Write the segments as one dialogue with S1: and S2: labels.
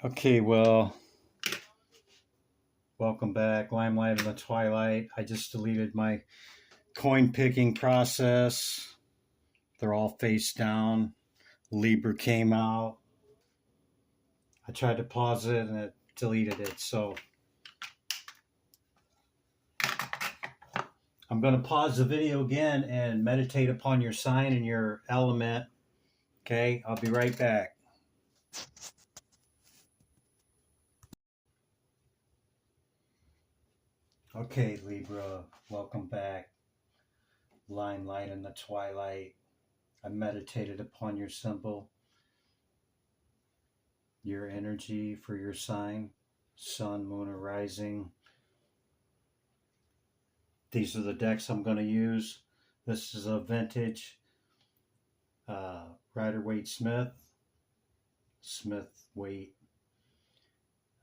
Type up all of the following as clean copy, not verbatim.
S1: Okay, well, welcome back. Limelight in the Twilight. I just deleted my coin picking process. They're all face down. Libra came out. I tried to pause it and it deleted it. So I'm going to pause the video again and meditate upon your sign and your element. Okay, I'll be right back. Okay, Libra, welcome back. Limelight in the Twilight. I meditated upon your symbol, your energy for your sign, sun, moon, or rising. These are the decks I'm going to use. This is a vintage Rider-Waite Smith-Waite.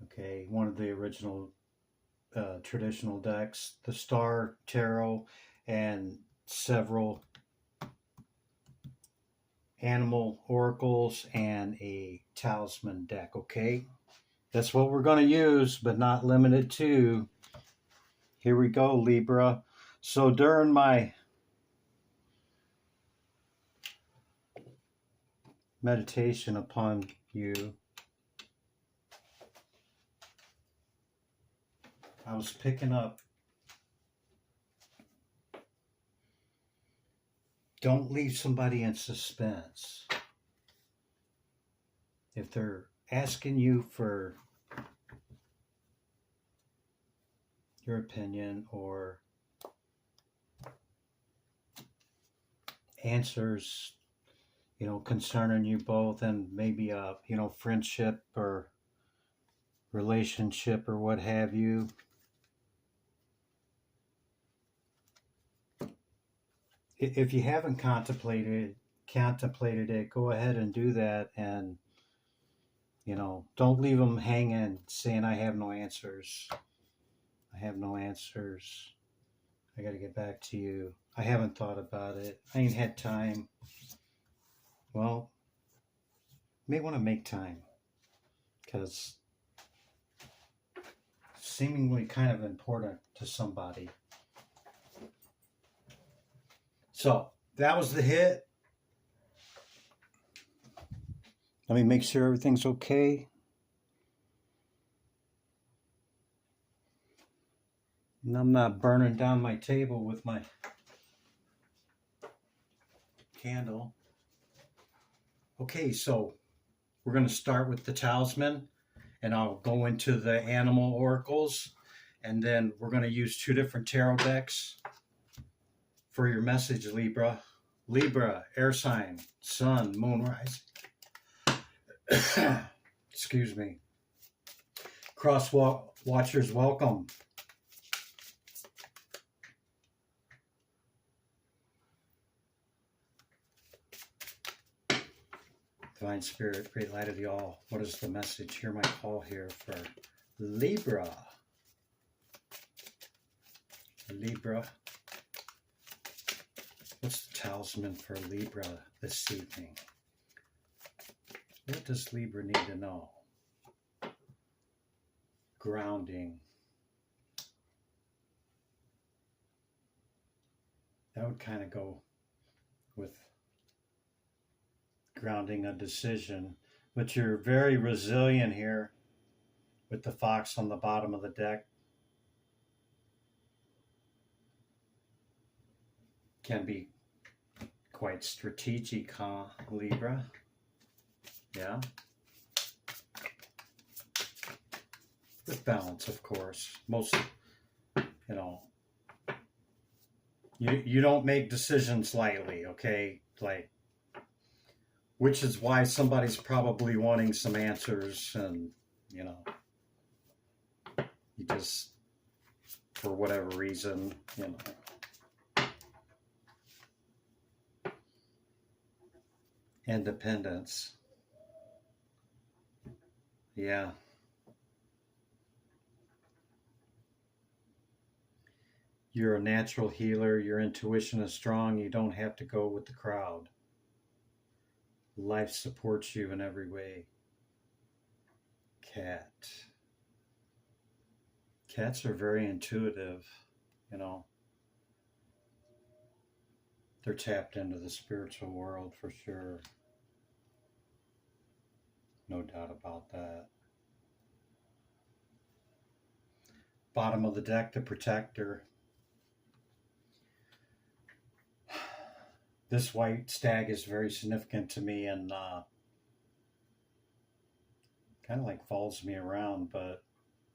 S1: Okay, one of the original traditional decks, the Star Tarot, and several animal oracles and a talisman deck. Okay, that's what we're going to use, but not limited to. Here we go, Libra. So during my meditation upon you, I was picking up, don't leave somebody in suspense. If they're asking you for your opinion or answers, concerning you both and maybe a, friendship or relationship or what have you, if you haven't contemplated it, go ahead and do that. And don't leave them hanging saying I have no answers. I got to get back to you. I haven't thought about it. I ain't had time. Well, you may want to make time, because seemingly kind of important to somebody. So that was the hit. Let me make sure everything's okay. And I'm not burning down my table with my candle. Okay, so we're going to start with the talisman, and I'll go into the animal oracles, and then we're going to use two different tarot decks for your message, Libra. Libra, air sign, sun, moon, rising. Excuse me. Cross watchers, welcome. Divine Spirit, great light of the all. What is the message? Hear my call here for Libra. Libra. What's the talisman for Libra this evening? What does Libra need to know? Grounding. That would kind of go with grounding a decision, but you're very resilient here with the fox on the bottom of the deck. Can be quite strategic, huh, Libra? Yeah. With balance, of course. Most, you don't make decisions lightly, okay? Which is why somebody's probably wanting some answers, and, you just, for whatever reason, independence. Yeah. You're a natural healer. Your intuition is strong. You don't have to go with the crowd. Life supports you in every way. Cat. Cats are very intuitive, you know. They're tapped into the spiritual world for sure. No doubt about that. Bottom of the deck, the Protector. This white stag is very significant to me and kind of like follows me around, but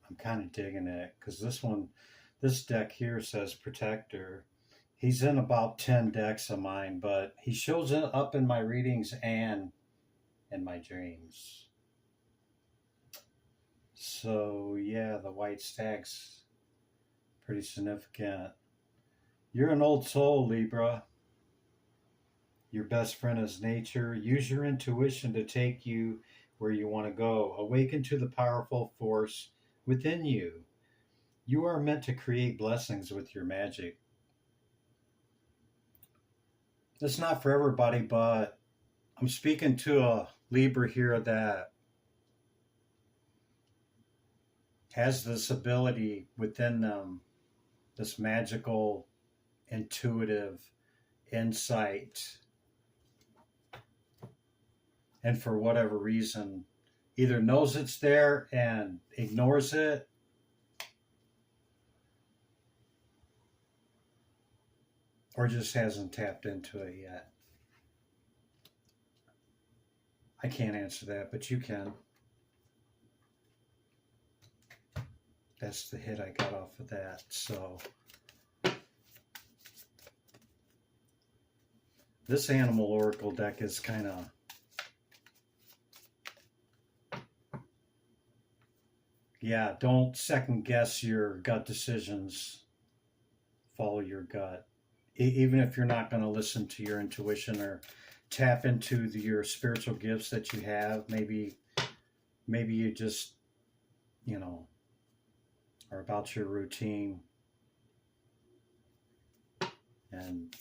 S1: I'm kind of digging it because this deck here says Protector. He's in about 10 decks of mine, but he shows up in my readings and in my dreams. So yeah, the white stag's pretty significant. You're an old soul, Libra. Your best friend is nature. Use your intuition to take you where you want to go. Awaken to the powerful force within you. You are meant to create blessings with your magic. It's not for everybody, but I'm speaking to a Libra here that has this ability within them, this magical, intuitive insight. And for whatever reason, either knows it's there and ignores it, or just hasn't tapped into it yet. I can't answer that, but you can. That's the hit I got off of that. So this animal oracle deck is kind of don't second guess your gut decisions. Follow your gut. Even if you're not going to listen to your intuition or tap into your spiritual gifts that you have, maybe you just, are about your routine and,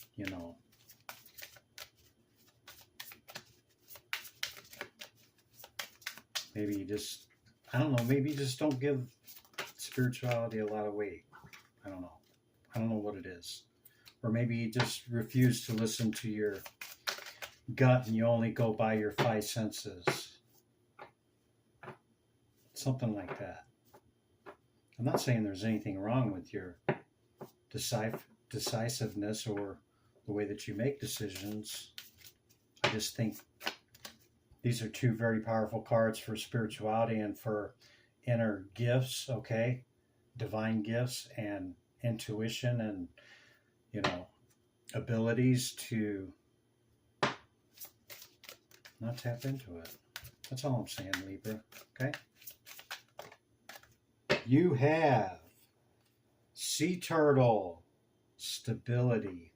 S1: maybe you just, I don't know, maybe you just don't give spirituality a lot of weight. I don't know what it is. Or maybe you just refuse to listen to your gut and you only go by your five senses. Something like that. I'm not saying there's anything wrong with your decisiveness or the way that you make decisions. I just think these are two very powerful cards for spirituality and for inner gifts, okay? Divine gifts and intuition and, abilities to not tap into it. That's all I'm saying, Libra, okay? You have sea turtle, stability.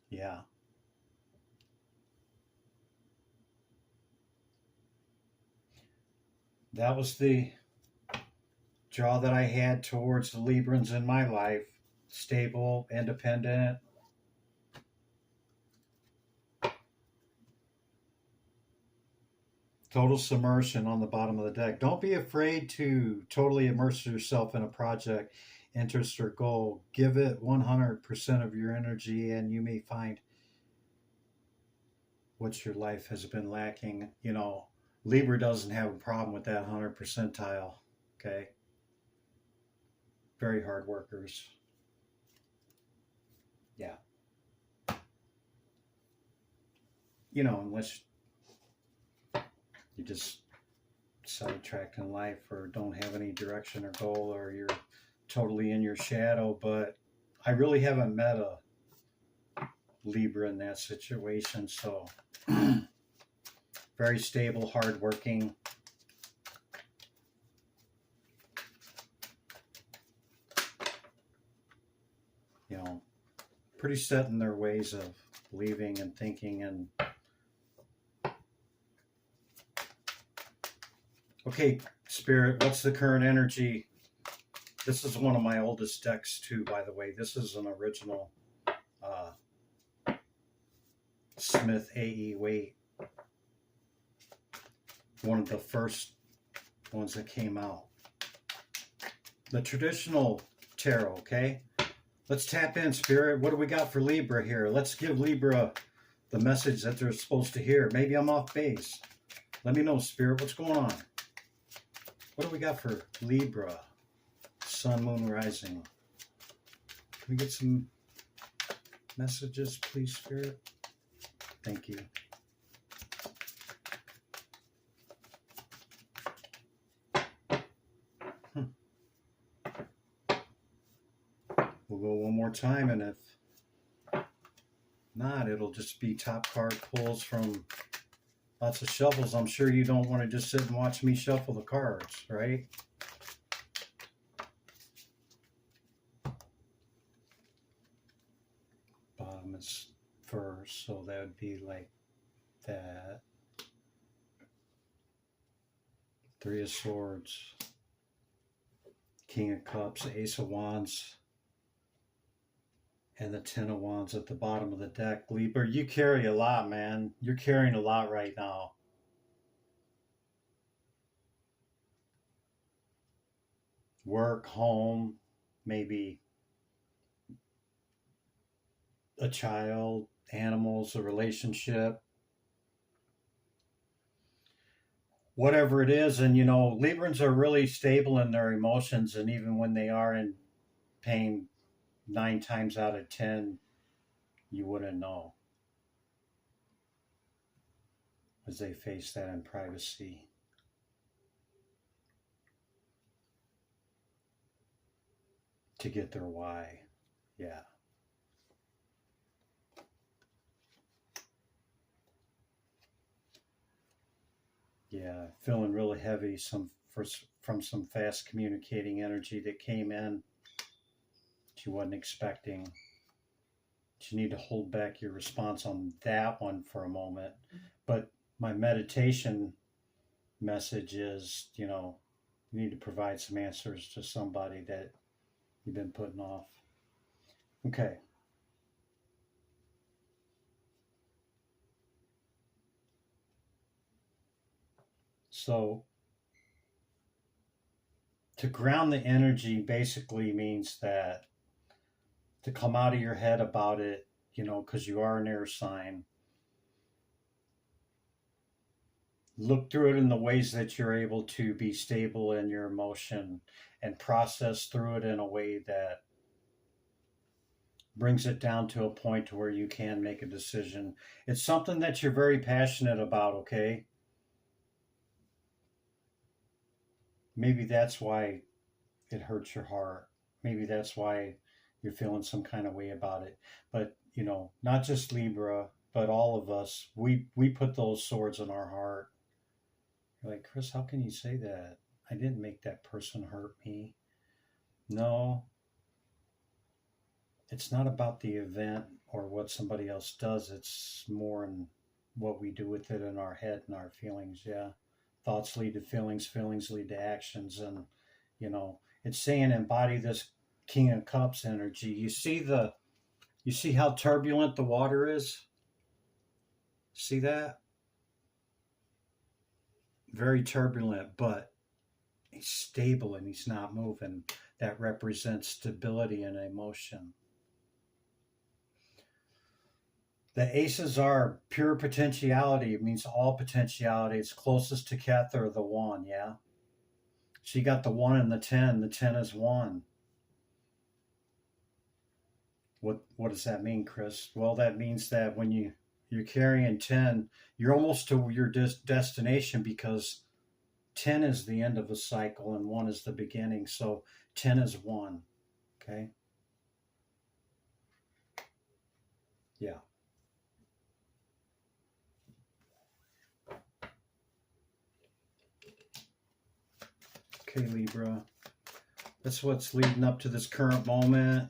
S1: Yeah. That was the draw that I had towards the Librans in my life. Stable, independent. Total submersion on the bottom of the deck. Don't be afraid to totally immerse yourself in a project, interest, or goal. Give it 100% of your energy and you may find what your life has been lacking. Libra doesn't have a problem with that 100 percentile, okay? Very hard workers. Yeah. Unless you just sidetracked in life or don't have any direction or goal or you're totally in your shadow, but I really haven't met a Libra in that situation, so very stable, hardworking. Pretty set in their ways of believing and thinking and okay, Spirit, what's the current energy? This is one of my oldest decks too, by the way. This is an original Smith A.E. Waite. one of the first ones that came out. The traditional tarot, okay? Let's tap in, Spirit. What do we got for Libra here? Let's give Libra the message that they're supposed to hear. Maybe I'm off base. Let me know, Spirit, what's going on? What do we got for Libra? Sun, Moon, Rising. Can we get some messages, please, Spirit? Thank you. We'll go one more time, and if not, it'll just be top card pulls from lots of shuffles. I'm sure you don't want to just sit and watch me shuffle the cards, right? Bottom is first, so that would be like that. Three of Swords, King of Cups, Ace of Wands, and the Ten of Wands at the bottom of the deck. Libra, you carry a lot, man. You're carrying a lot right now. Work, home, maybe a child, animals, a relationship. Whatever it is, and you know, Librans are really stable in their emotions, and even when they are in pain, 9 times out of 10, you wouldn't know, as they face that in privacy. To get their why. Yeah. Yeah, feeling really heavy from some fast communicating energy that came in that you wasn't expecting. But you need to hold back your response on that one for a moment. But my meditation message is, you know, you need to provide some answers to somebody that you've been putting off. Okay. So to ground the energy basically means that to come out of your head about it, you know, because you are an air sign. Look through it in the ways that you're able to be stable in your emotion and process through it in a way that brings it down to a point to where you can make a decision. It's something that you're very passionate about, okay? Maybe that's why it hurts your heart. Maybe that's why you're feeling some kind of way about it. But, you know, not just Libra, but all of us, we put those swords in our heart. You're like, Chris, how can you say that? I didn't make that person hurt me. No, it's not about the event or what somebody else does. It's more in what we do with it in our head and our feelings. Yeah. Thoughts lead to feelings, feelings lead to actions. And, you know, it's saying embody this King of Cups energy. You see how turbulent the water is? See that? Very turbulent, but he's stable and he's not moving. That represents stability and emotion. The aces are pure potentiality. It means all potentiality. It's closest to Kether, the 1, yeah? So you got the 1 and the 10. The 10 is 1. What does that mean, Chris? Well, that means that when you're carrying 10, you're almost to your destination, because 10 is the end of a cycle and 1 is the beginning. So 10 is 1, okay? Yeah. Okay, Libra. That's what's leading up to this current moment.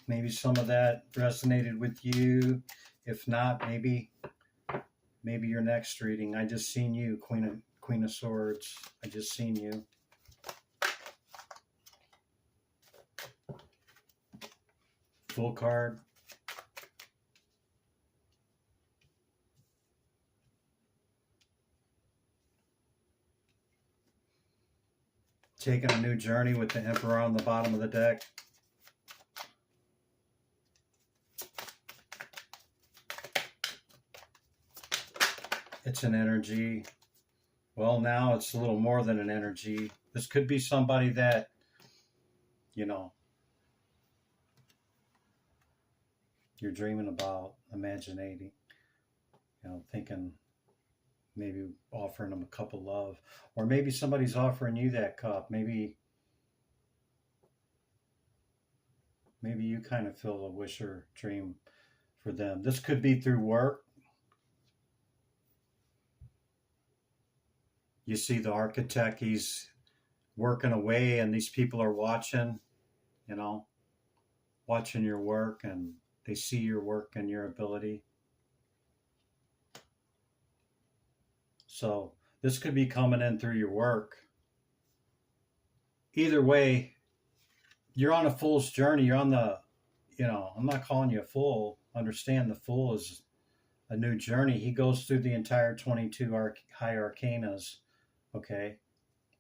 S1: Maybe some of that resonated with you. If not, maybe your next reading. I just seen you, Queen of Swords. I just seen you. Full card. taking a new journey with the Emperor on the bottom of the deck. It's an energy. Well, now it's a little more than an energy. This could be somebody that, you know, you're dreaming about, imagining, you know, thinking maybe offering them a cup of love. Or maybe somebody's offering you that cup. Maybe you kind of feel a wish or dream for them. This could be through work. You see the architect, he's working away and these people are watching, you know, watching your work, and they see your work and your ability. So this could be coming in through your work. Either way, you're on a fool's journey. You're on the, you know, I'm not calling you a fool. Understand the fool is a new journey. He goes through the entire 22 high arcanas. Okay.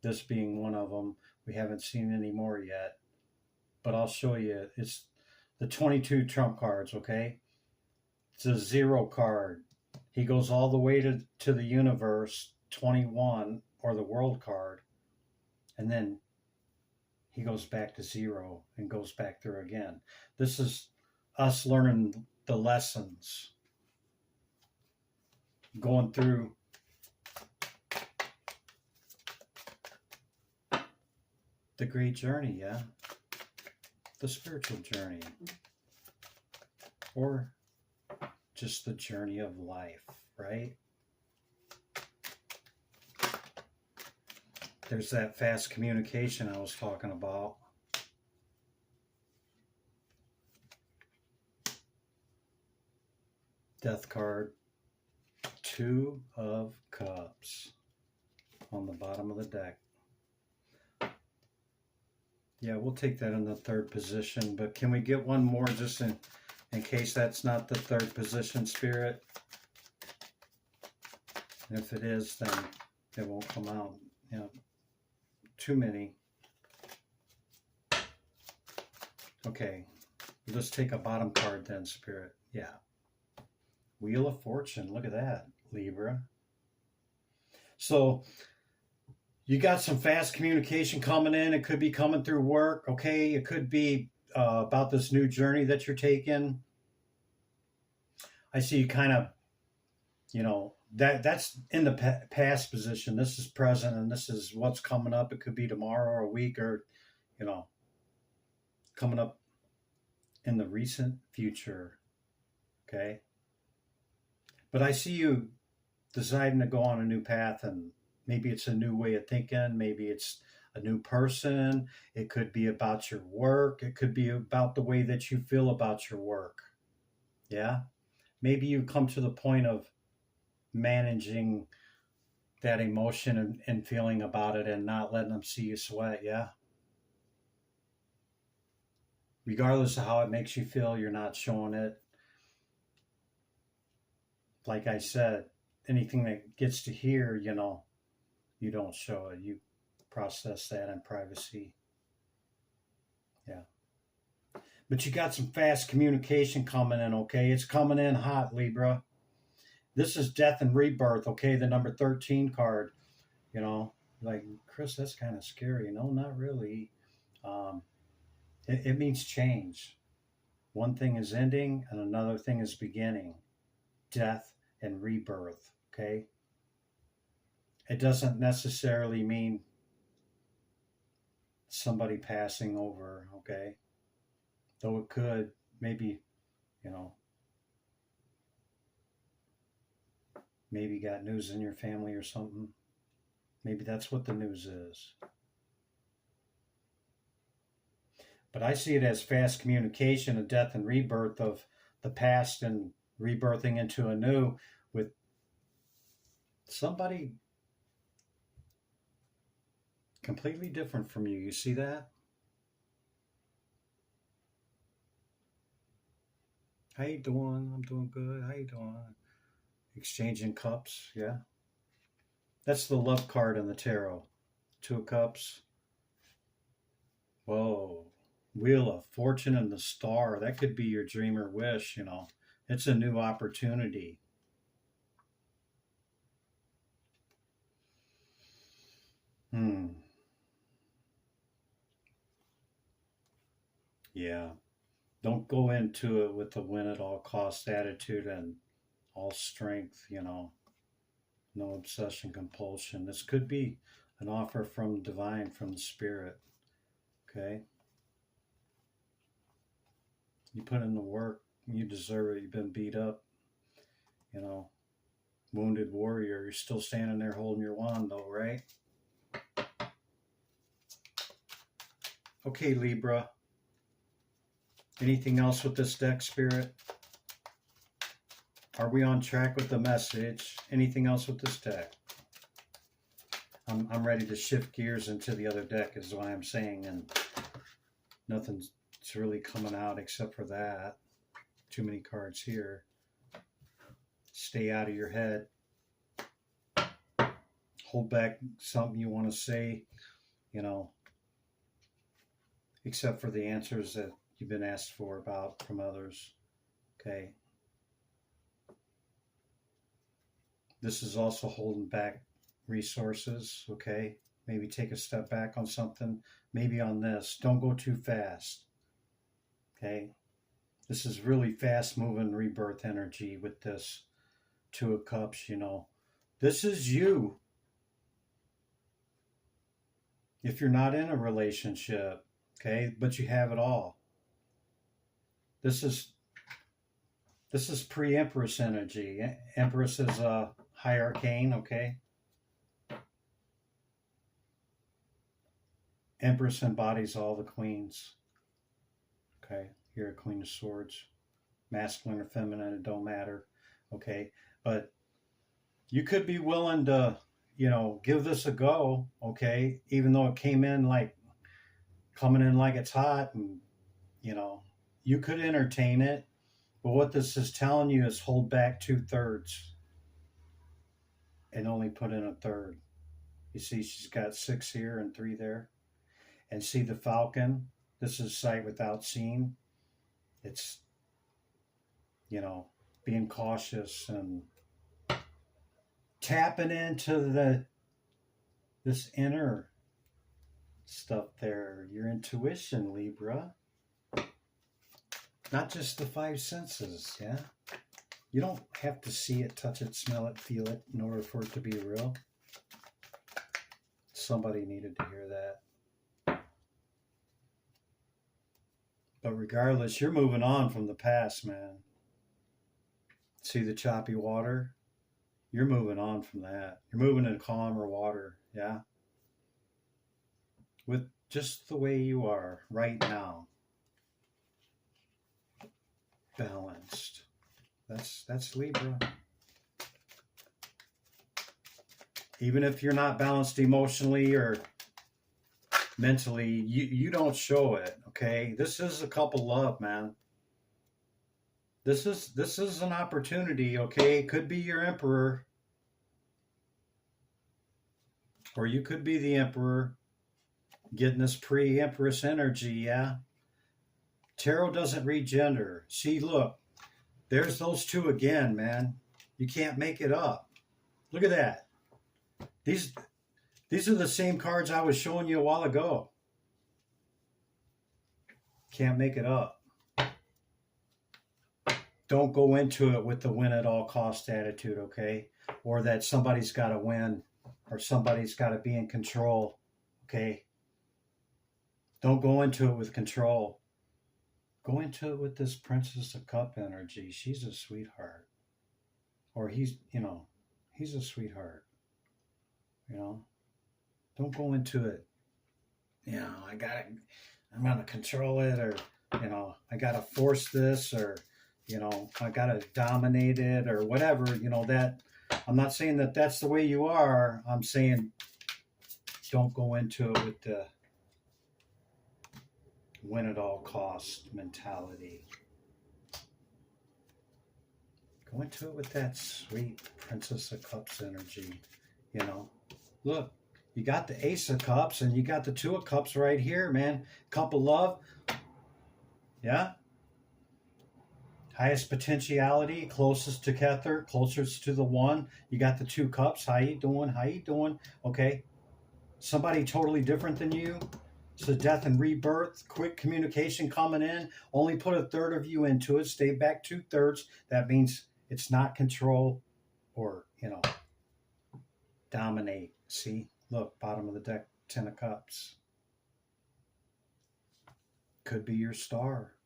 S1: This being one of them. We haven't seen any more yet, but I'll show you. It's the 22 trump cards. Okay. It's a 0 card. He goes all the way to the universe, 21, or the world card. And then he goes back to 0 and goes back there again. This is us learning the lessons, going through the great journey, yeah? The spiritual journey. Or just the journey of life, right? There's that fast communication I was talking about. Death card, 2 of Cups on the bottom of the deck. Yeah, we'll take that in the 3rd position, but can we get one more just in case that's not the 3rd position, Spirit? And if it is, then it won't come out. You know, too many. Okay, let's take a bottom card then, Spirit. Yeah. Wheel of Fortune, look at that, Libra. So you got some fast communication coming in. It could be coming through work, okay? It could be about this new journey that you're taking. I see you kind of, you know, that's in the past position. This is present, and this is what's coming up. It could be tomorrow or a week, or, you know, coming up in the recent future, okay? But I see you deciding to go on a new path, and maybe it's a new way of thinking. Maybe it's a new person. It could be about your work. It could be about the way that you feel about your work. Yeah? Maybe you come to the point of managing that emotion and feeling about it and not letting them see you sweat. Yeah? Regardless of how it makes you feel, you're not showing it. Like I said, anything that gets to here, you know, you don't show it. You process that in privacy. Yeah. But you got some fast communication coming in, okay? It's coming in hot, Libra. This is death and rebirth, okay? The number 13 card. You know, like, Chris, that's kind of scary. No, not really. It means change. One thing is ending and another thing is beginning. Death and rebirth, okay? It doesn't necessarily mean somebody passing over, okay? Though it could, maybe, you know, maybe got news in your family or something. Maybe that's what the news is. But I see it as fast communication, a death and rebirth of the past and rebirthing into a new, with somebody completely different from you. You see that? How you doing? I'm doing good. How you doing? Exchanging cups, yeah. That's the love card in the tarot. 2 of Cups. Whoa. Wheel of Fortune and the Star. That could be your dream or wish, you know. It's a new opportunity. Yeah. Don't go into it with the win at all cost attitude and all strength, you know. No obsession, compulsion. This could be an offer from divine, from the spirit. Okay? You put in the work, you deserve it. You've been beat up, you know. Wounded warrior. You're still standing there holding your wand, though, right? Okay, Libra. Anything else with this deck, Spirit? Are we on track with the message? Anything else with this deck? I'm ready to shift gears into the other deck is what I'm saying, and nothing's really coming out except for that. Too many cards here. Stay out of your head. Hold back something you want to say, you know, except for the answers that you've been asked for about from others. Okay. This is also holding back resources. Okay. Maybe take a step back on something. Maybe on this. Don't go too fast. Okay. This is really fast moving rebirth energy with this Two of Cups, you know. This is you. If you're not in a relationship, okay, but you have it all. This is pre-Empress energy. Empress is a high arcane, okay? Empress embodies all the queens. Okay, you're a Queen of Swords. Masculine or feminine, it don't matter. Okay, but you could be willing to, you know, give this a go, okay? Even though it came in like, coming in like it's hot, and, you know, you could entertain it. But what this is telling you is hold back 2/3 and only put in a third. You see, she's got 6 here and 3 there. And see the Falcon? This is sight without seeing. It's, you know, being cautious and tapping into this inner stuff there. Your intuition, Libra. Not just the 5 senses, yeah? You don't have to see it, touch it, smell it, feel it in order for it to be real. Somebody needed to hear that. But regardless, you're moving on from the past, man. See the choppy water? You're moving on from that. You're moving in calmer water, yeah? With just the way you are right now. Balanced. That's Libra. Even if you're not balanced emotionally or mentally, you don't show it, okay? This is a couple love, man. This is an opportunity, okay? It could be your emperor. Or you could be the emperor getting this pre-empress energy, yeah? Tarot doesn't read gender. See, look, there's those two again, man. You can't make it up. Look at that. These are the same cards I was showing you a while ago. Can't make it up. Don't go into it with the win at all cost attitude, okay? Or that somebody's got to win or somebody's got to be in control, okay? Don't go into it with control. Go into it with this Princess of Cup energy. She's a sweetheart. Or he's, you know, he's a sweetheart. You know? Don't go into it, you know, I'm going to control it, or, you know, I got to force this, or, you know, I got to dominate it, or whatever, you know, that, I'm not saying that that's the way you are. I'm saying don't go into it with the win at all cost mentality. Go into it with that sweet Princess of Cups energy, you know. Look, You got the Ace of Cups and you got the Two of Cups right here, man. Cup of love. Yeah. Highest potentiality, closest to Kether, closest to the one. You got the Two Cups. How you doing? How you doing? Okay. Somebody totally different than you. So death and rebirth, quick communication coming in. Only put a third of you into it. Stay back 2/3. That means it's not control or, dominate. See? Look, bottom of the deck, 10 of Cups. Could be your star.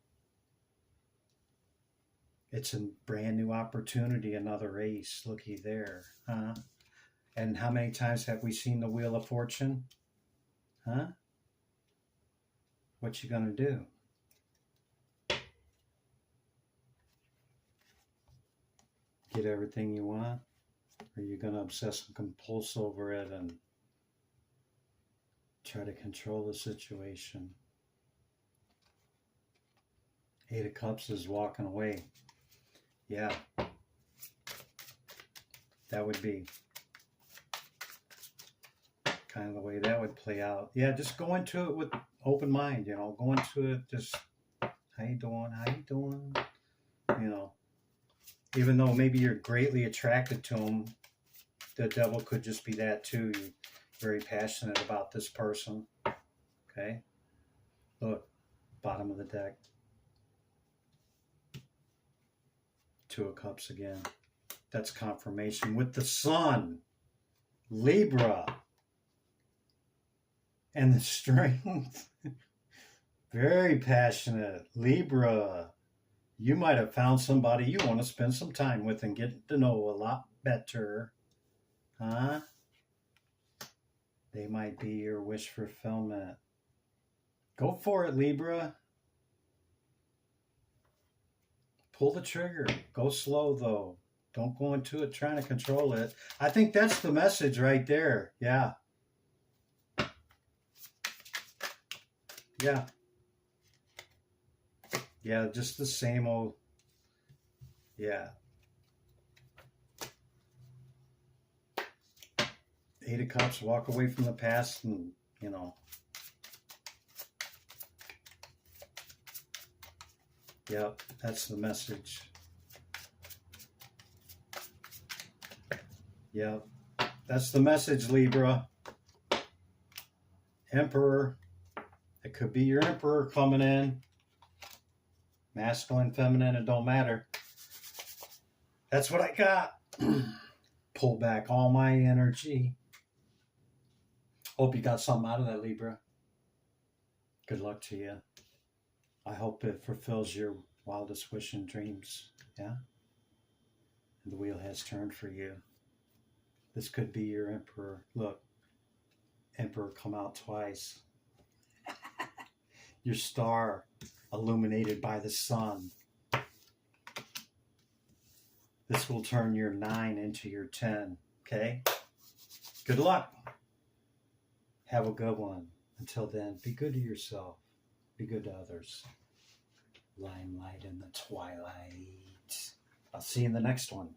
S1: It's a brand new opportunity, another ace. Looky there, huh? And how many times have we seen the Wheel of Fortune? Huh? What you gonna do? Get everything you want? Or are you gonna obsess and compulse over it and try to control the situation? Eight of Cups is walking away. Yeah. That would be kind of the way that would play out. Yeah, just go into it with open mind, go into it just, how you doing? How you doing? Even though maybe you're greatly attracted to him, the devil could just be that too. You're very passionate about this person. Okay? Look, bottom of the deck. Two of Cups again. That's confirmation with the Sun. Libra. And the Strength. Very passionate. Libra. You might have found somebody you want to spend some time with and get to know a lot better. Huh? They might be your wish fulfillment. Go for it, Libra. Pull the trigger. Go slow, though. Don't go into it trying to control it. I think that's the message right there. Yeah. Yeah. Yeah, just the same old. Yeah. Eight of Cups, walk away from the past and, Yep, that's the message. Yep, that's the message, Libra. Emperor. It could be your Emperor coming in. Masculine, feminine, it don't matter. That's what I got. Pull back all my energy. Hope you got something out of that, Libra. Good luck to you. I hope it fulfills your wildest wish and dreams. Yeah? And the wheel has turned for you. This could be your Emperor. Look, Emperor come out twice. Your star illuminated by the sun. This will turn your 9 into your 10. Okay? Good luck. Have a good one. Until then, be good to yourself. Be good to others. Limelight in the twilight. I'll see you in the next one.